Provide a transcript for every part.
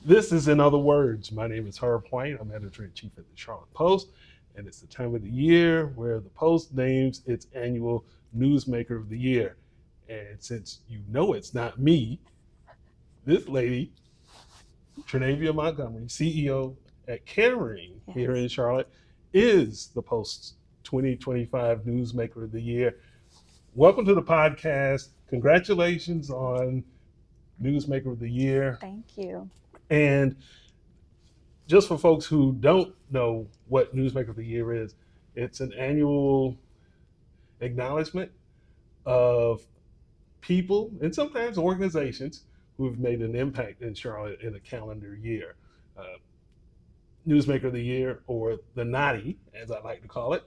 This is In Other Words. My name is Herb White. I'm editor-in-chief at the Charlotte Post, and it's the time of the year where the Post names its annual Newsmaker of the Year. And since you know it's not me, this lady, Tchernavia Montgomery, CEO at Caring here in Yes. Charlotte, is the Post's 2025 Newsmaker of the Year. Welcome to the podcast. Congratulations on Newsmaker of the Year. Thank you. And just for folks who don't know what Newsmaker of the Year is, it's an annual acknowledgement of people and sometimes organizations who have made an impact in Charlotte in a calendar year. Uh, Newsmaker of the Year, or the Naughty, as I like to call it,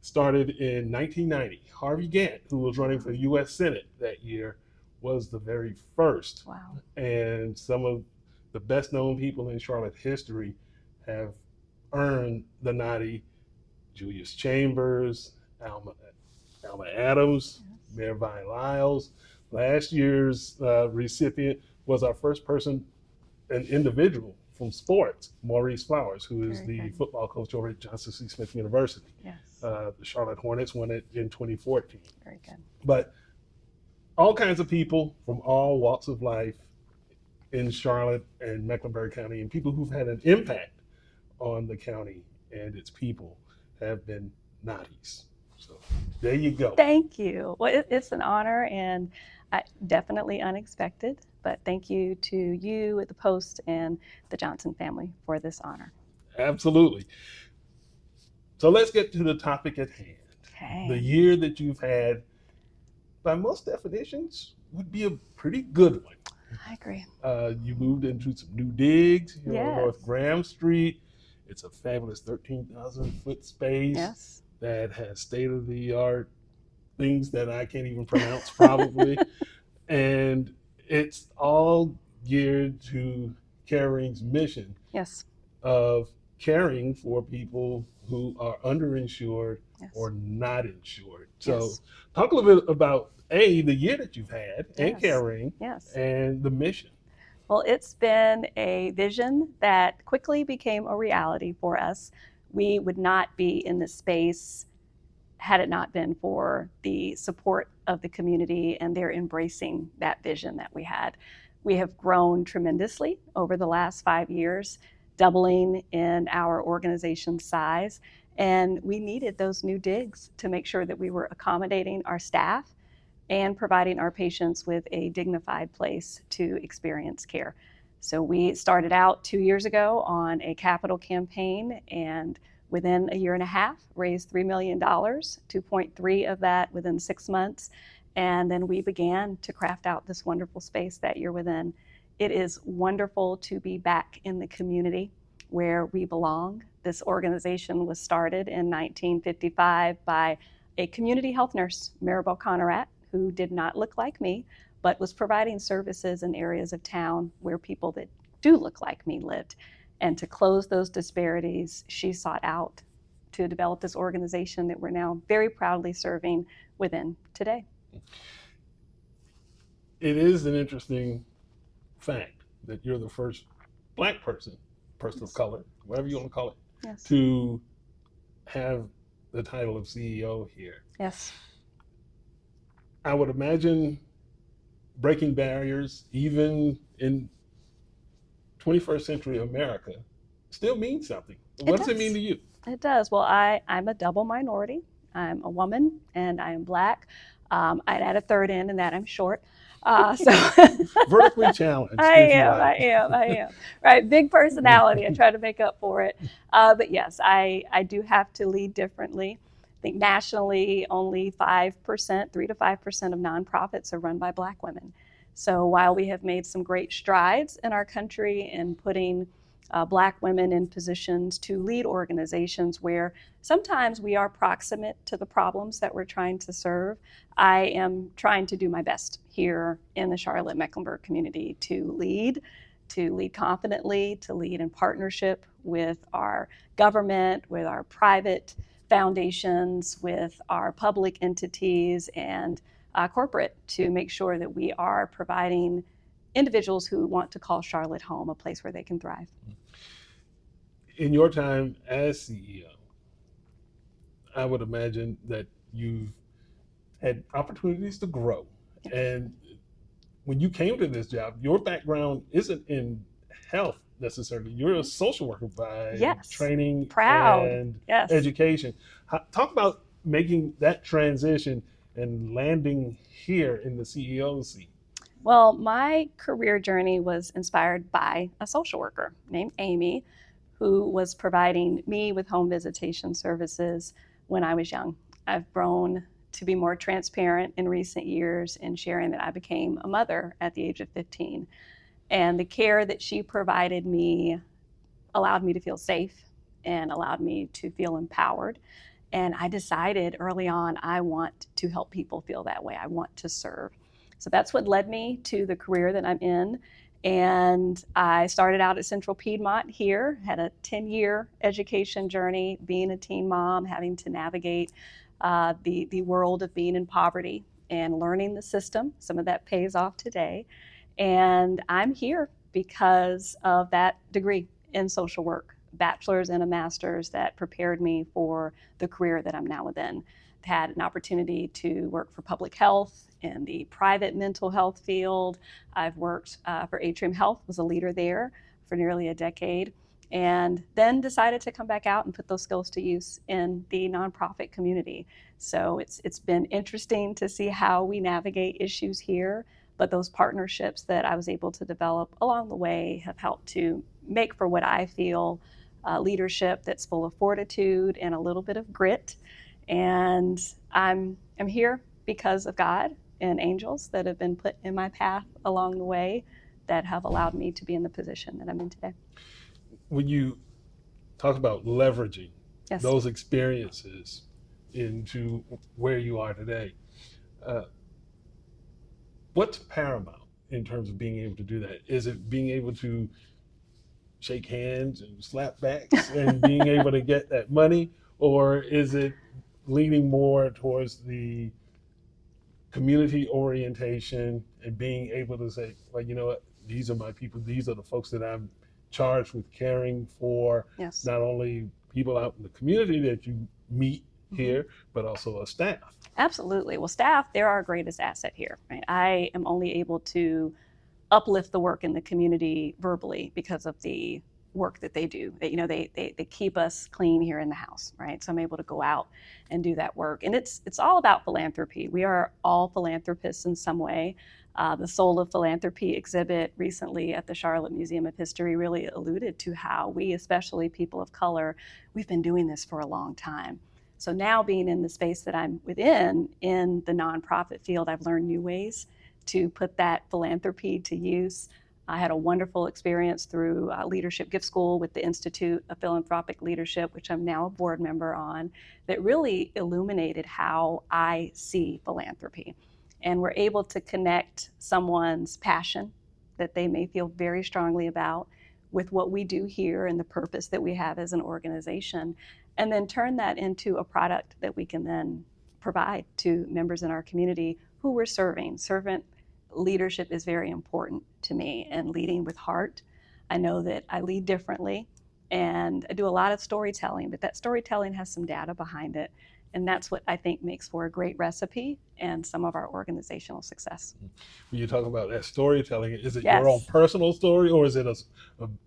started in 1990. Harvey Gantt, who was running for U.S. Senate that year, was the very first. Wow. And some of the best known people in Charlotte history have earned the Naughty. Julius Chambers, Alma Adams, Yes. Mayor Vi Lyles. Last year's recipient was our first person, an individual from sports, Maurice Flowers, who is Very the good. football coach over at Johnson C. Smith University. Yes. The Charlotte Hornets won it in 2014. Very good. But all kinds of people from all walks of life in Charlotte and Mecklenburg County, and people who've had an impact on the county and its people, have been Naughties. So there you go. Thank you. Well, it's an honor and definitely unexpected, but thank you to you at the Post and the Johnson family for this honor. Absolutely. So let's get to the topic at hand. Okay. The year that you've had, by most definitions, would be a pretty good one. I agree. You moved into some new digs here on Yes. North Graham Street. It's a fabulous 13,000 foot space Yes. that has state of the art things that I can't even pronounce probably. And it's all geared to Caring's mission Yes. of caring for people who are underinsured Yes. or not insured. So Yes. talk a little bit about the year that you've had and Yes. Caring Yes. and the mission. Well, it's been a vision that quickly became a reality for us. We would not be in this space had it not been for the support of the community and their embracing that vision that we had. We have grown tremendously over the last 5 years, doubling in our organization's size, and we needed those new digs to make sure that we were accommodating our staff and providing our patients with a dignified place to experience care. So we started out 2 years ago on a capital campaign, and within a year and a half, raised $3 million, 2.3 of that within 6 months. And then we began to craft out this wonderful space that you're within. It is wonderful to be back in the community where we belong. This organization was started in 1955 by a community health nurse, Maribel Connerat, who did not look like me, but was providing services in areas of town where people that do look like me lived. And to close those disparities, she sought out to develop this organization that we're now very proudly serving within today. It is an interesting fact that you're the first Black person of color, whatever you want to call it, Yes. to have the title of CEO here. Yes. I would imagine breaking barriers, even in 21st century America, still means something. What does it mean to you? It does. Well, I'm a double minority. I'm a woman and I am Black. I'd add a third in that I'm short. So Vertically challenged. I am. Right, big personality. I try to make up for it. But yes, I do have to lead differently. I think nationally, only 5%, 3 to 5% of nonprofits are run by Black women. So while we have made some great strides in our country in putting Black women in positions to lead organizations where sometimes we are proximate to the problems that we're trying to serve, I am trying to do my best here in the Charlotte-Mecklenburg community to lead confidently, to lead in partnership with our government, with our private foundations, with our public entities, and corporate, to make sure that we are providing individuals who want to call Charlotte home, a place where they can thrive. In your time as CEO, I would imagine that you've had opportunities to grow. Yeah. And when you came to this job, your background isn't in health necessarily. You're a social worker by Yes. training Proud. and Yes. education. Talk about making that transition and landing here in the CEO seat. Well, my career journey was inspired by a social worker named Amy, who was providing me with home visitation services when I was young. I've grown to be more transparent in recent years in sharing that I became a mother at the age of 15. And the care that she provided me allowed me to feel safe and allowed me to feel empowered. And I decided early on, I want to help people feel that way. I want to serve. So that's what led me to the career that I'm in. And I started out at Central Piedmont here, had a 10-year education journey, being a teen mom, having to navigate the world of being in poverty and learning the system. Some of that pays off today. And I'm here because of that degree in social work, bachelor's and a master's, that prepared me for the career that I'm now within. Had an opportunity to work for public health in the private mental health field. I've worked for Atrium Health, was a leader there for nearly a decade, and then decided to come back out and put those skills to use in the nonprofit community. So it's been interesting to see how we navigate issues here, but those partnerships that I was able to develop along the way have helped to make for what I feel leadership that's full of fortitude and a little bit of grit. And I'm here because of God and angels that have been put in my path along the way that have allowed me to be in the position that I'm in today. When you talk about leveraging Yes. those experiences into where you are today, what's paramount in terms of being able to do that? Is it being able to shake hands and slap backs and being able to get that money, or is it leaning more towards the community orientation and being able to say, well, you know what, these are my people, these are the folks that I'm charged with caring for, Yes. not only people out in the community that you meet here, but also a staff. Absolutely. Well, staff, they're our greatest asset here, right? I am only able to uplift the work in the community verbally because of the work that they do. They keep us clean here in the house, right? So I'm able to go out and do that work. And it's all about philanthropy. We are all philanthropists in some way. The Soul of Philanthropy exhibit recently at the Charlotte Museum of History really alluded to how we, especially people of color, we've been doing this for a long time. So now, being in the space that I'm within, in the nonprofit field, I've learned new ways to put that philanthropy to use. I had a wonderful experience through Leadership Gift School with the Institute of Philanthropic Leadership, which I'm now a board member on, that really illuminated how I see philanthropy. And we're able to connect someone's passion that they may feel very strongly about with what we do here and the purpose that we have as an organization, and then turn that into a product that we can then provide to members in our community who we're serving. Servant leadership is very important to me, and leading with heart. I know that I lead differently, and I do a lot of storytelling, but that storytelling has some data behind it. And that's what I think makes for a great recipe and some of our organizational success. When you talk about that storytelling, is it Yes. your own personal story, or is it a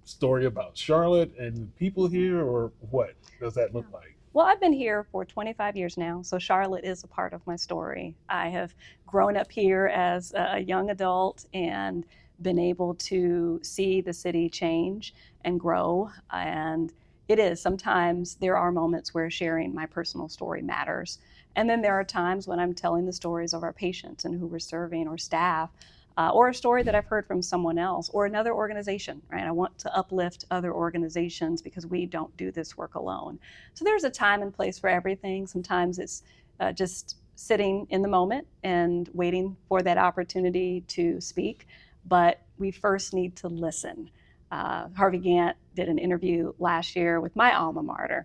story about Charlotte and the people here, or what does that look like? Well, I've been here for 25 years now, so Charlotte is a part of my story. I have grown up here as a young adult and been able to see the city change and grow. And it is, sometimes there are moments where sharing my personal story matters. And then there are times when I'm telling the stories of our patients and who we're serving, or staff, or a story that I've heard from someone else or another organization, right? I want to uplift other organizations because we don't do this work alone. So there's a time and place for everything. Sometimes it's just sitting in the moment and waiting for that opportunity to speak, but we first need to listen. Harvey Gantt did an interview last year with my alma mater,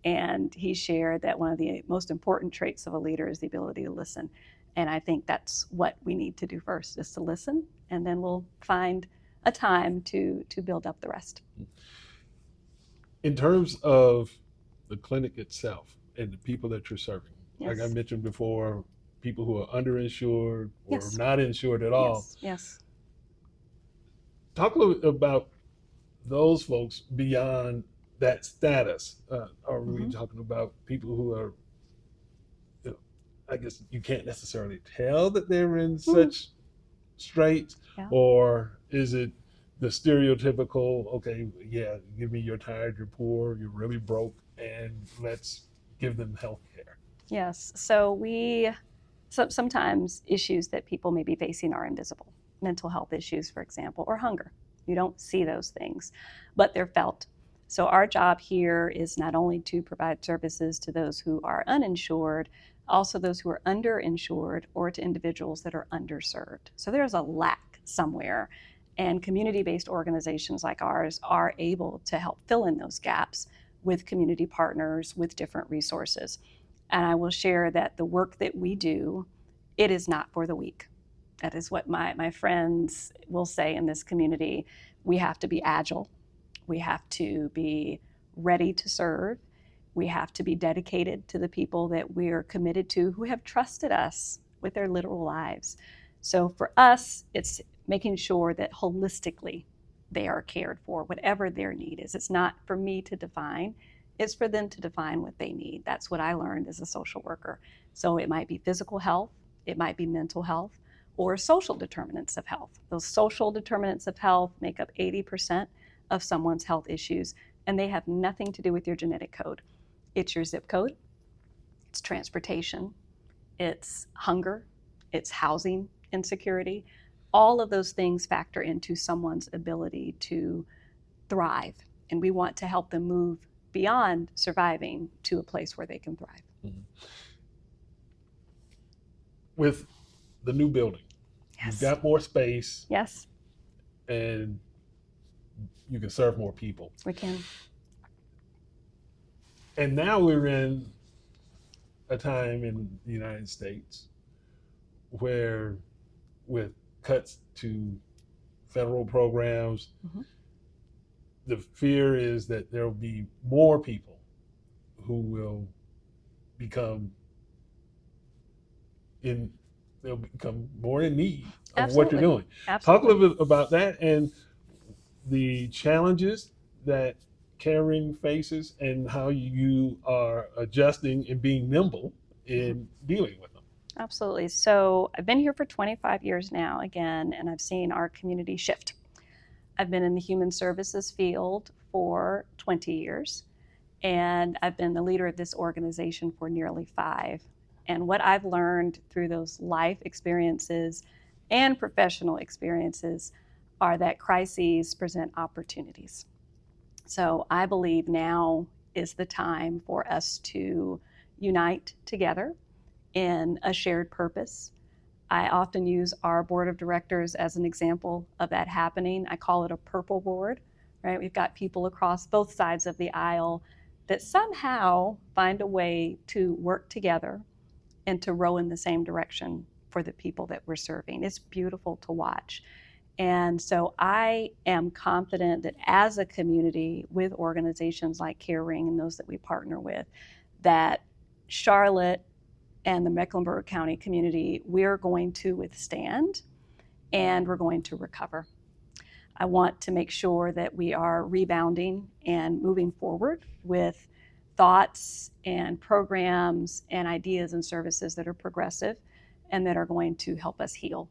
and he shared that one of the most important traits of a leader is the ability to listen. And I think that's what we need to do first, is to listen, and then we'll find a time to build up the rest. In terms of the clinic itself and the people that you're serving, like I Yes. mentioned before, people who are underinsured or Yes. not insured at all. Yes. Yes. Talk a little bit about those folks beyond that status. Are we talking about people who are, you know, I guess you can't necessarily tell that they're in such straits, Yeah. or is it the stereotypical, okay, yeah, give me you're tired, you're poor, you're really broke, and let's give them health care? Yes. So sometimes issues that people may be facing are invisible. Mental health issues, for example, or hunger. You don't see those things, but they're felt. So our job here is not only to provide services to those who are uninsured, also those who are underinsured, or to individuals that are underserved. So there's a lack somewhere, and community-based organizations like ours are able to help fill in those gaps with community partners with different resources. And I will share that the work that we do, it is not for the weak. That is what my friends will say in this community. We have to be agile. We have to be ready to serve. We have to be dedicated to the people that we're committed to, who have trusted us with their literal lives. So for us, it's making sure that holistically they are cared for, whatever their need is. It's not for me to define, it's for them to define what they need. That's what I learned as a social worker. So it might be physical health, it might be mental health, or social determinants of health. Those social determinants of health make up 80% of someone's health issues, and they have nothing to do with your genetic code. It's your zip code, it's transportation, it's hunger, it's housing insecurity. All of those things factor into someone's ability to thrive, and we want to help them move beyond surviving to a place where they can thrive. Mm-hmm. With the new building, Yes. You've got more space. Yes. And you can serve more people. We can. And now we're in a time in the United States where, with cuts to federal programs, the fear is that there will be more people who will become they'll become more in need of Absolutely. what you're doing. Absolutely. Talk a little bit about that and the challenges that caring faces and how you are adjusting and being nimble in dealing with them. Absolutely. So I've been here for 25 years now, again, and I've seen our community shift. I've been in the human services field for 20 years, and I've been the leader of this organization for nearly 5. And what I've learned through those life experiences and professional experiences are that crises present opportunities. So I believe now is the time for us to unite together in a shared purpose. I often use our board of directors as an example of that happening. I call it a purple board, right? We've got people across both sides of the aisle that somehow find a way to work together and to row in the same direction for the people that we're serving. It's beautiful to watch. And so I am confident that as a community with organizations like CareRing and those that we partner with, that Charlotte and the Mecklenburg County community, we're going to withstand and we're going to recover. I want to make sure that we are rebounding and moving forward with thoughts and programs and ideas and services that are progressive and that are going to help us heal.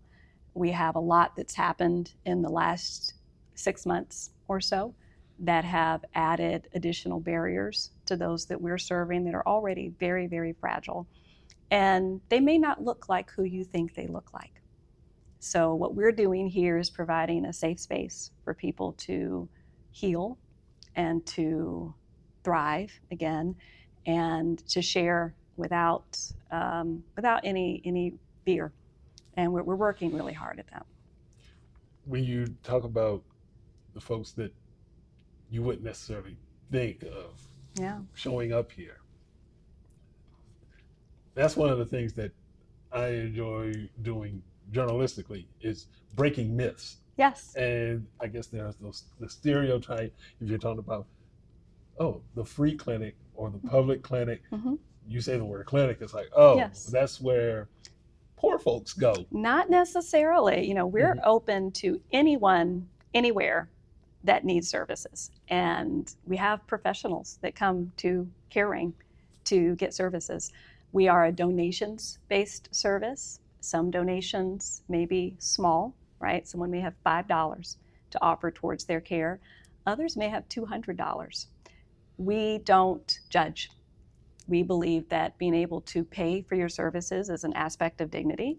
We have a lot that's happened in the last 6 months or so that have added additional barriers to those that we're serving that are already very, very fragile. And they may not look like who you think they look like. So what we're doing here is providing a safe space for people to heal and to thrive again, and to share without any fear. And we're working really hard at that. When you talk about the folks that you wouldn't necessarily think of showing up here, that's one of the things that I enjoy doing journalistically is breaking myths. Yes. And I guess there's the stereotype if you're talking about, oh, the free clinic or the public clinic. Mm-hmm. You say the word clinic, it's like, oh, Yes. that's where poor folks go. Not necessarily. We're Mm-hmm. open to anyone, anywhere that needs services. And we have professionals that come to Caring to get services. We are a donations-based service. Some donations may be small, right? Someone may have $5 to offer towards their care. Others may have $200. We don't judge. We believe that being able to pay for your services is an aspect of dignity,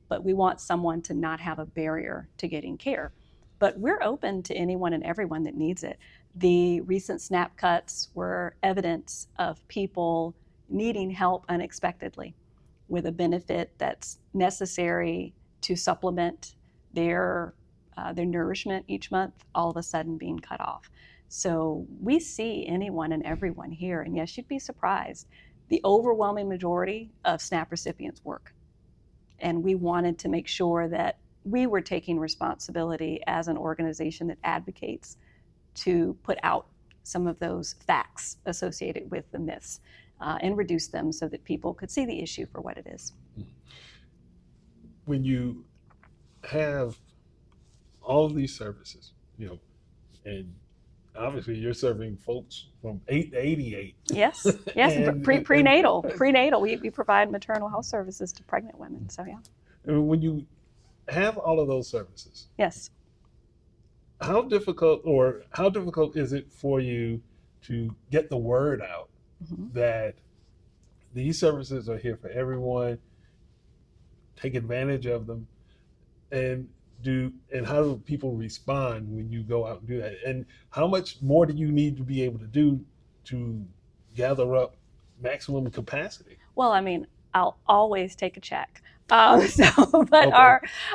but we want someone to not have a barrier to getting care. But we're open to anyone and everyone that needs it. The recent SNAP cuts were evidence of people needing help unexpectedly with a benefit that's necessary to supplement their nourishment each month, all of a sudden being cut off. So we see anyone and everyone here, and yes, you'd be surprised. The overwhelming majority of SNAP recipients work, and we wanted to make sure that we were taking responsibility as an organization that advocates to put out some of those facts associated with the myths and reduce them so that people could see the issue for what it is. When you have all of these services, and obviously you're serving folks from 8 to 88. Yes, yes, And- prenatal. We provide maternal health services to pregnant women. So yeah. And when you have all of those services, Yes. how difficult is it for you to get the word out Mm-hmm. that these services are here for everyone, take advantage of them, and how do people respond when you go out and do that? And how much more do you need to be able to do to gather up maximum capacity? Well, I mean, I'll always take a check. But Okay.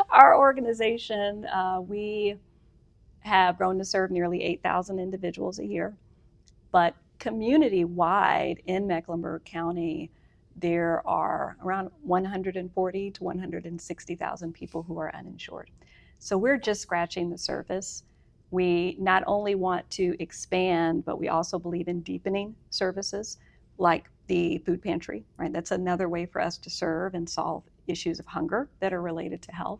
our organization, we have grown to serve nearly 8,000 individuals a year. But community-wide in Mecklenburg County, there are around 140 to 160,000 people who are uninsured. So we're just scratching the surface. We not only want to expand, but we also believe in deepening services like the food pantry, right? That's another way for us to serve and solve issues of hunger that are related to health.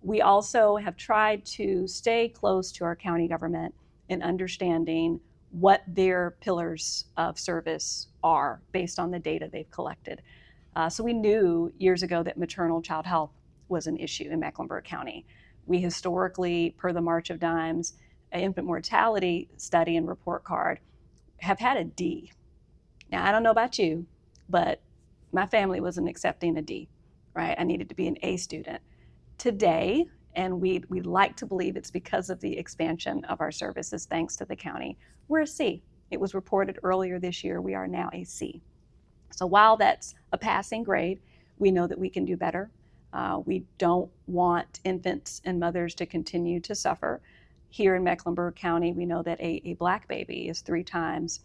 We also have tried to stay close to our county government in understanding what their pillars of service are based on the data they've collected. So we knew years ago that maternal child health was an issue in Mecklenburg County. We historically, per the March of Dimes infant mortality study and report card, have had a D. Now, I don't know about you, but my family wasn't accepting a D, right? I needed to be an A student. Today, and we'd like to believe it's because of the expansion of our services thanks to the county, we're a C. It was reported earlier this year, we are now a C. So while that's a passing grade, we know that we can do better. We don't want infants and mothers to continue to suffer. Here in Mecklenburg County, we know that a Black baby is 3 times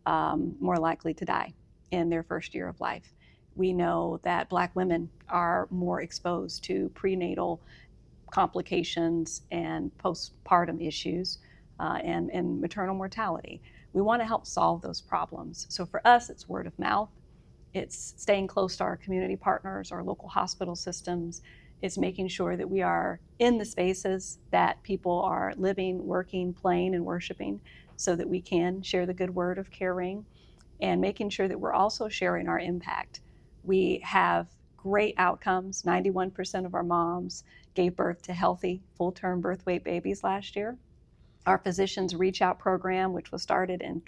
more likely to die in their first year of life. We know that Black women are more exposed to prenatal complications and postpartum issues and maternal mortality. We want to help solve those problems. So for us, it's word of mouth. It's staying close to our community partners, our local hospital systems. It's making sure that we are in the spaces that people are living, working, playing, and worshiping so that we can share the good word of Caring, and making sure that we're also sharing our impact. We have great outcomes. 91% of our moms gave birth to healthy, full-term birth weight babies last year. Our Physicians Reach Out program, which was started in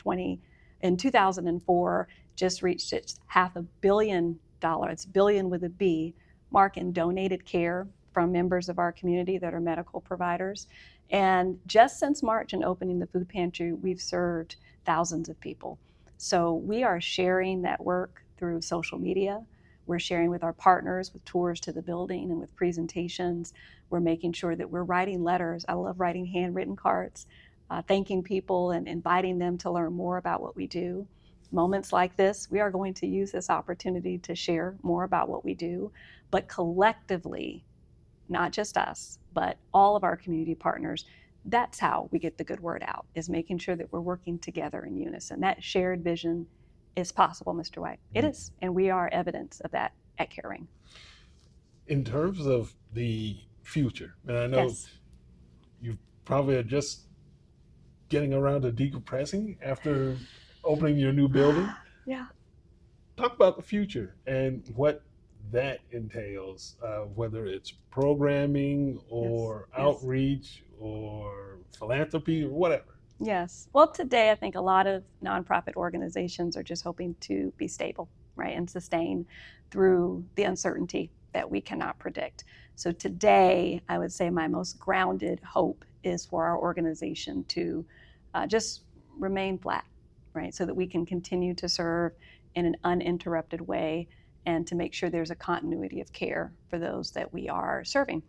2004, just reached its $500 million, it's billion with a B, mark in donated care from members of our community that are medical providers. And just since March and opening the food pantry, we've served thousands of people. So we are sharing that work through social media. We're sharing with our partners with tours to the building and with presentations. We're making sure that we're writing letters. I love writing handwritten cards, thanking people and inviting them to learn more about what we do. moments like this, we are going to use this opportunity to share more about what we do, but collectively, not just us, but all of our community partners, that's how we get the good word out, is making sure that we're working together in unison. That shared vision is possible, Mr. White. It is, and we are evidence of that at Caring. In terms of the future, and I know Yes. you probably are just getting around to decompressing after opening your new building. Yeah. Talk about the future and what that entails, whether it's programming or Yes. outreach or philanthropy or whatever. Yes. Well, today I think a lot of nonprofit organizations are just hoping to be stable, right, and sustain through the uncertainty that we cannot predict. So today, I would say my most grounded hope is for our organization to just remain flat, right, so that we can continue to serve in an uninterrupted way and to make sure there's a continuity of care for those that we are serving,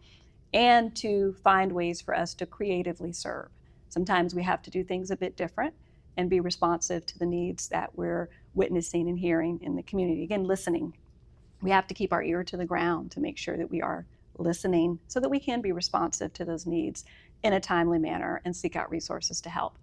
and to find ways for us to creatively serve. Sometimes we have to do things a bit different and be responsive to the needs that we're witnessing and hearing in the community. Again, listening. We have to keep our ear to the ground to make sure that we are listening so that we can be responsive to those needs in a timely manner and seek out resources to help.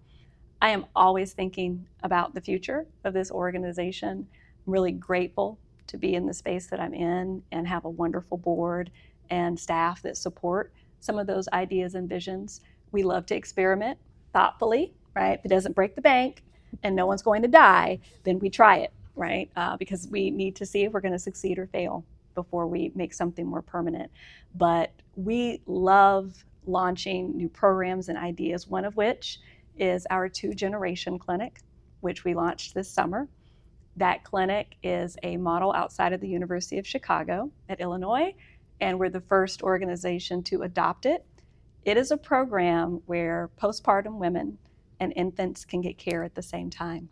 I am always thinking about the future of this organization. I'm really grateful to be in the space that I'm in and have a wonderful board and staff that support some of those ideas and visions. We love to experiment thoughtfully, right? If it doesn't break the bank and no one's going to die, then we try it, right? Because we need to see if we're going to succeed or fail before we make something more permanent. But we love launching new programs and ideas, one of which is our 2-generation clinic, which we launched this summer. That clinic is a model outside of the University of Chicago at Illinois, and we're the first organization to adopt it. It is a program where postpartum women and infants can get care at the same time.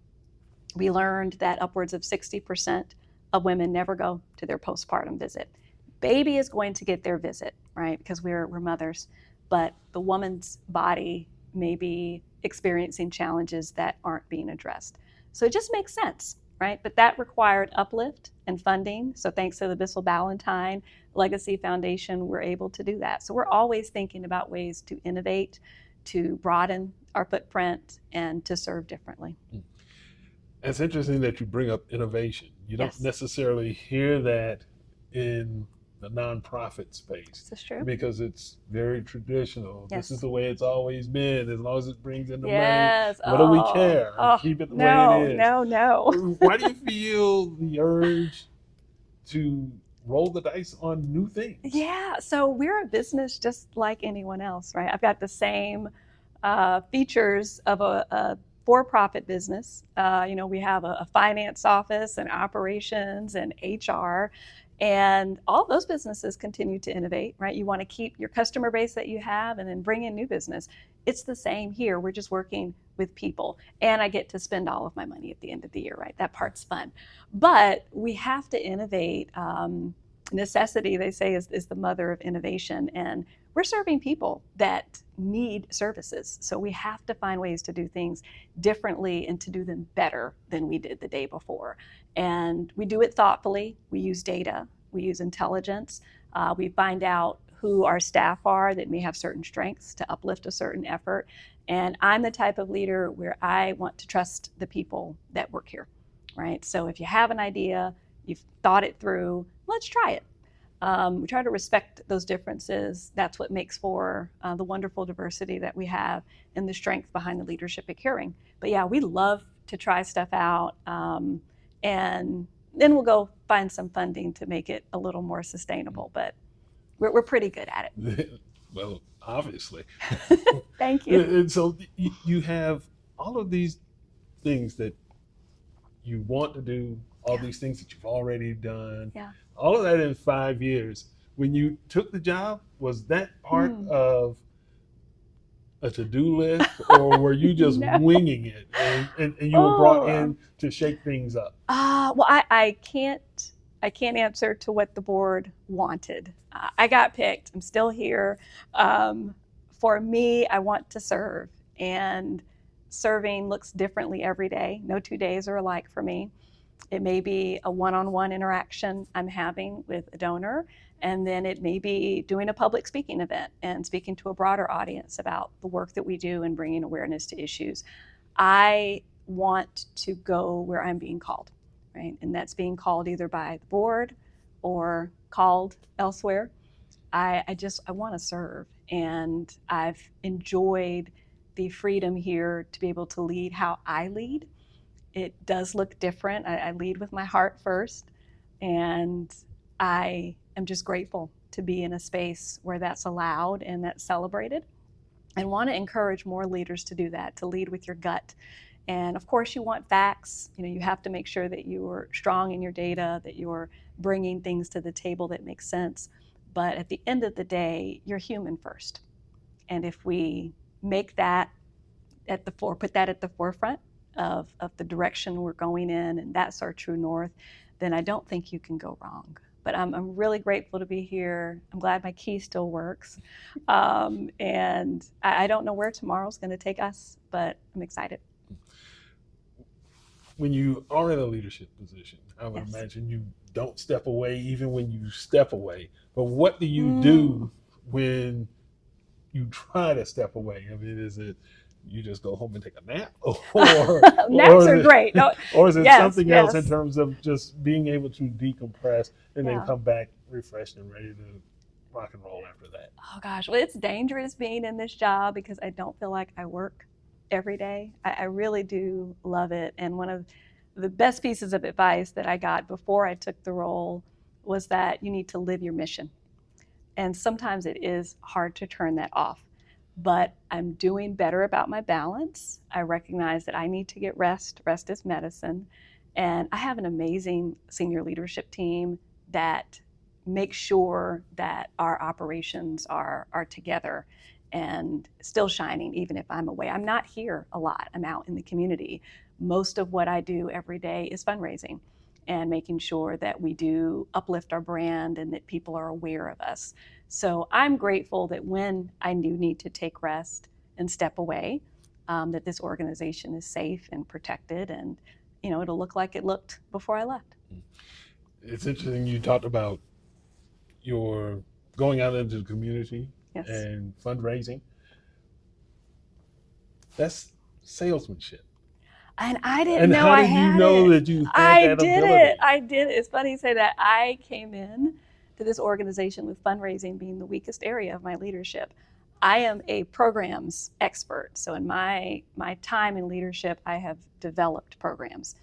We learned that upwards of 60% of women never go to their postpartum visit. Baby is going to get their visit, right, because we're mothers, but the woman's body may be experiencing challenges that aren't being addressed. So it just makes sense, right? But that required uplift and funding. So thanks to the Bissell Ballantine Legacy Foundation, we're able to do that. So we're always thinking about ways to innovate, to broaden our footprint, and to serve differently. It's interesting that you bring up innovation. You don't Yes. necessarily hear that in the nonprofit space. This is true. Because it's very traditional. Yes. This is the way it's always been. As long as it brings in the Yes. money, what do we care? Oh, Keep it the no, way it is. No. Why do you feel the urge to roll the dice on new things? Yeah, so we're a business just like anyone else, right? I've got the same features of a for-profit business. We have a finance office and operations and HR, and all those businesses continue to innovate, right? You want to keep your customer base that you have and then bring in new business. It's the same here. We're just working with people, and I get to spend all of my money at the end of the year, right? That part's fun. But we have to innovate. Necessity, they say, is the mother of innovation, and we're serving people that need services. So we have to find ways to do things differently and to do them better than we did the day before. And we do it thoughtfully. We use data. We use intelligence. We find out who our staff are that may have certain strengths to uplift a certain effort. And I'm the type of leader where I want to trust the people that work here, right? So if you have an idea, you've thought it through, let's try it. We try to respect those differences. That's what makes for the wonderful diversity that we have and the strength behind the leadership at Caring. But yeah, we love to try stuff out, and then we'll go find some funding to make it a little more sustainable. But we're pretty good at it. Well, obviously. Thank you. And so you have all of these things that you want to do, all these things that you've already done. Yeah. All of that in 5 years. When you took the job, was that part of a to-do list, or were you just No. winging it and you were brought in to shake things up? Well, I can't answer to what the board wanted. I got picked. I'm still here. For me, I want to serve, and serving looks differently every day. No 2 days are alike for me. It may be a one-on-one interaction I'm having with a donor, and then it may be doing a public speaking event and speaking to a broader audience about the work that we do and bringing awareness to issues. I want to go where I'm being called, right? And that's being called either by the board or called elsewhere. I want to serve, and I've enjoyed the freedom here to be able to lead how I lead. It does look different. I lead with my heart first, and I am just grateful to be in a space where that's allowed and that's celebrated, and want to encourage more leaders to do that, to lead with your gut. And of course, you want facts. You have to make sure that you are strong in your data, that you're bringing things to the table that make sense. But at the end of the day, you're human first. And if we make that put that at the forefront of the direction we're going in, and that's our true north, then I don't think you can go wrong. But I'm really grateful to be here. I'm glad my key still works. And I don't know where tomorrow's going to take us, but I'm excited. When you are in a leadership position, I would imagine you don't step away even when you step away. But what do you do when you try to step away? I mean, is it you just go home and take a nap, or naps are great? No, or is it something else in terms of just being able to decompress and then come back refreshed and ready to rock and roll after that? Oh gosh, well, it's dangerous being in this job because I don't feel like I work every day. I really do love it. And one of the best pieces of advice that I got before I took the role was that you need to live your mission. And sometimes it is hard to turn that off. But I'm doing better about my balance. I recognize that I need to get rest. Rest is medicine. And I have an amazing senior leadership team that makes sure that our operations are together and still shining, even if I'm away. I'm not here a lot. I'm out in the community. Most of what I do every day is fundraising and making sure that we do uplift our brand and that people are aware of us. So I'm grateful that when I do need to take rest and step away, that this organization is safe and protected, and it'll look like it looked before I left. It's interesting you talked about your going out into the community and fundraising. That's salesmanship. And I didn't know I had it. And how did you know that you had that ability? I did. It's funny you say that. I came in to this organization with fundraising being the weakest area of my leadership. I am a programs expert. So in my time in leadership, I have developed programs.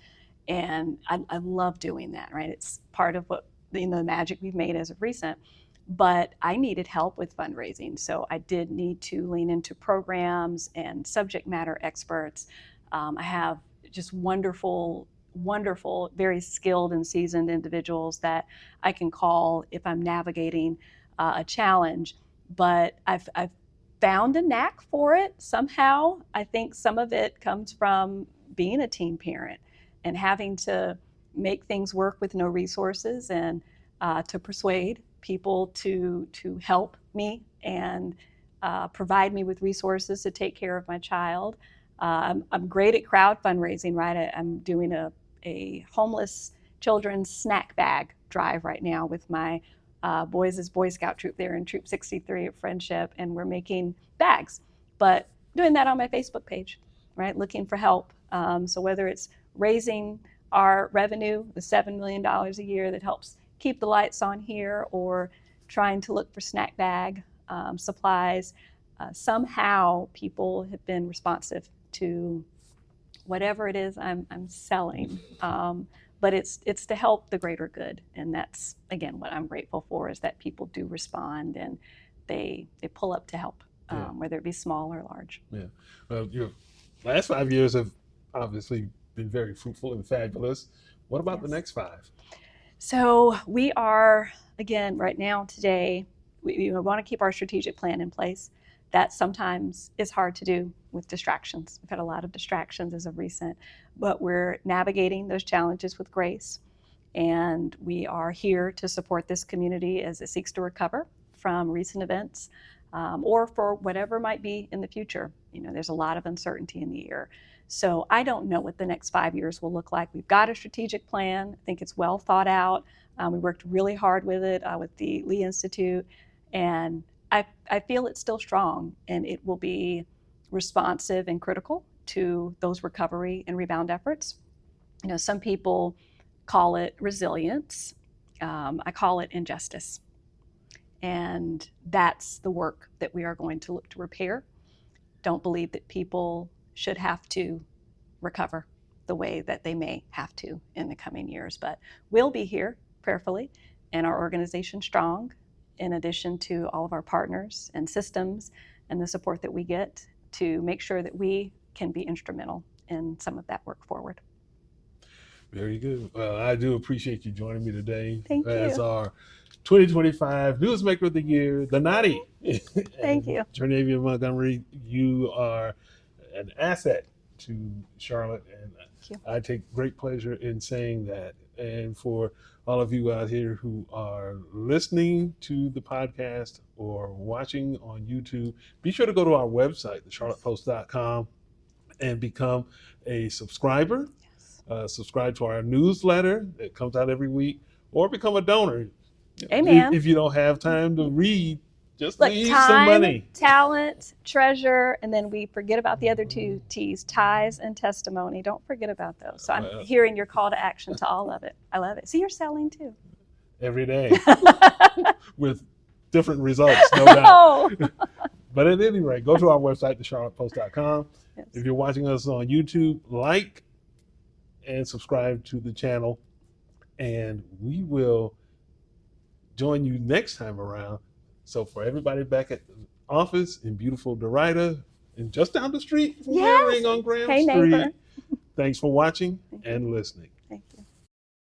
And I love doing that, right? It's part of what the magic we've made as of recent. But I needed help with fundraising. So I did need to lean into programs and subject matter experts. I have just wonderful, very skilled and seasoned individuals that I can call if I'm navigating a challenge. But I've found a knack for it somehow. I think some of it comes from being a teen parent and having to make things work with no resources, and to persuade people to help me and provide me with resources to take care of my child. I'm great at crowd fundraising, right? I'm doing a homeless children's snack bag drive right now with my boys' Boy Scout troop there in Troop 63 at Friendship, and we're making bags, but doing that on my Facebook page, right? Looking for help. So whether it's raising our revenue, the $7 million a year that helps keep the lights on here, or trying to look for snack bag supplies, somehow people have been responsive to whatever it is I'm selling. But it's to help the greater good, and that's again what I'm grateful for, is that people do respond and they pull up to help, whether it be small or large. Yeah. Well, your last 5 years have obviously been very fruitful and fabulous. What about the next 5? So we are, again, right now, today, we want to keep our strategic plan in place. That sometimes is hard to do with distractions. We've had a lot of distractions as of recent, but we're navigating those challenges with grace. And we are here to support this community as it seeks to recover from recent events. or for whatever might be in the future. There's a lot of uncertainty in the air. So I don't know what the next 5 years will look like. We've got a strategic plan. I think it's well thought out. We worked really hard with it with the Lee Institute, and I feel it's still strong, and it will be responsive and critical to those recovery and rebound efforts. Some people call it resilience. I call it injustice. And that's the work that we are going to look to repair. Don't believe that people should have to recover the way that they may have to in the coming years. But we'll be here prayerfully, and our organization strong, in addition to all of our partners and systems and the support that we get to make sure that we can be instrumental in some of that work forward. Very good. Well, I do appreciate you joining me today. Thank as you. our 2025 Newsmaker of the Year, the Naughty. Thank you. Tchernavia Montgomery, you are an asset to Charlotte, and I take great pleasure in saying that. And for all of you out here who are listening to the podcast or watching on YouTube, be sure to go to our website, thecharlottepost.com, and become a subscriber. Subscribe to our newsletter that comes out every week, or become a donor. Amen. If you don't have time to read, just Look, leave time, some money. Talent, treasure, and then we forget about the other two T's, ties and testimony. Don't forget about those. So I'm hearing your call to action to all of it. I love it. See, you're selling too. Every day with different results, no doubt. But at any rate, go to our website, thecharlottepost.com. Yes. If you're watching us on YouTube, like and subscribe to the channel, and we will join you next time around. So for everybody back at the office in beautiful Derrida and just down the street from Ring on Graham Street, neighbor. Thanks for watching and listening.